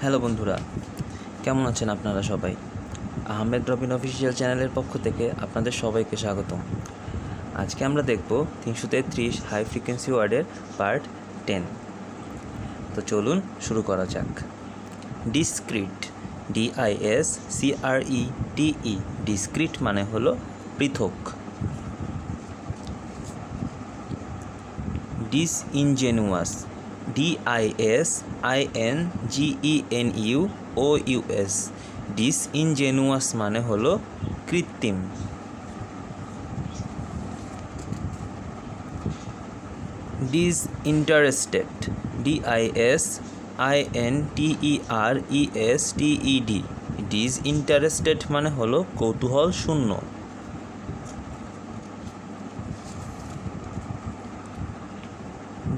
Hello বন্ধুরা, কেমন আছেন আপনারা সবাই? আহমেদ রবিন অফিসিয়াল চ্যানেলের পক্ষ থেকে আপনাদের সবাইকে স্বাগতম। আজকে আমরা দেখব 333 হাই ফ্রিকোয়েন্সি ওয়ার্ডের পার্ট 10। তো চলুন শুরু করা যাক। ডিসক্রিট, DISCRETE, ডিসক্রিট মানে হলো পৃথক। ডিসইনজেনুয়াস, DISINGENUOUS, ডিসইনজেনুয়াস মানে হলো কৃত্রিম। ডিসইন্টারেস্টেড, DISINTERESTED, ডিসইন্টারেস্টেড মানে হলো কৌতূহল শূন্য।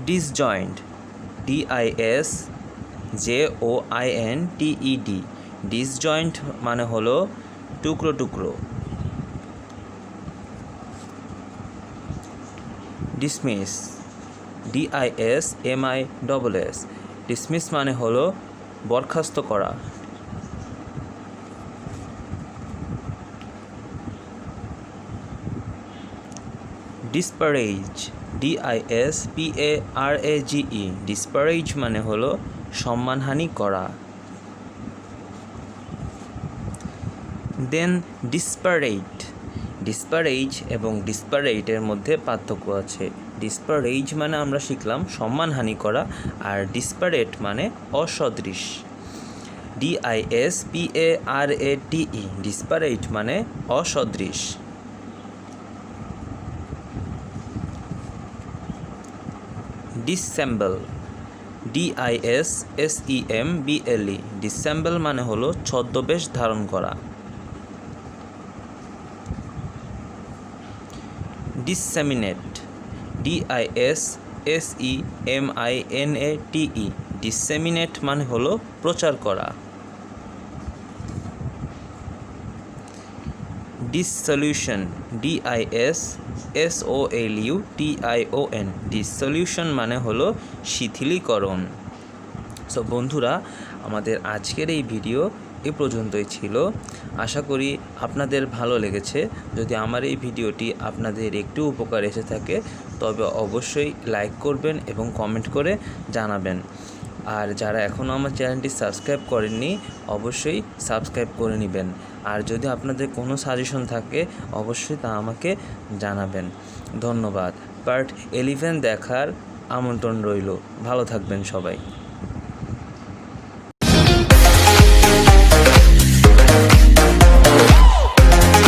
ডিসজয়েন্ট, DISJOINTED, ডিসজয়েন্ট মানে হলো টুকরো টুকরো। ডিসমিস, DISMISS, ডিসমিস মানে হলো বরখাস্ত করা। ডিসপারেজ, DISPARAGE, ডিসপারেজ মানে হলো সম্মানহানি করা। দেন ডিসপারেট, ডিসপারেজ এবং ডিসপারেটের মধ্যে পার্থক্য আছে। ডিসপারেজ মানে আমরা শিখলাম সম্মানহানি করা, আর ডিসপারেট মানে অসদৃশ। DISPARATE, ডিসপারেট মানে অসদৃশ। ডিসেম্বল, DISSEMBLE, ডিসেম্বল মানে হলো ছদ্মবেশ ধারণ করা। ডিসেমিনেট, DISSEMINATE, ডিসেমিনেট মানে হলো প্রচার করা। ডিসolution, DISSOLUTION, ডিসolution মানে হলো শিথিলীকরণ। সো বন্ধুরা, আমাদের আজকের এই ভিডিও এ পর্যন্তই ছিল। আশা করি আপনাদের ভালো লেগেছে। যদি আমার এই ভিডিওটি আপনাদের একটু উপকার এসে থাকে তবে অবশ্যই লাইক করবেন এবং কমেন্ট করে জানাবেন। আর যারা এখনও আমার চ্যানেলটি সাবস্ক্রাইব করেননি অবশ্যই সাবস্ক্রাইব করে নেবেন। আর যদি আপনাদের কোনো সাজেশন থাকে অবশ্যই তা আমাকে জানাবেন। ধন্যবাদ। পার্ট 11 দেখার আমন্ত্রণ রইল। ভালো থাকবেন সবাই।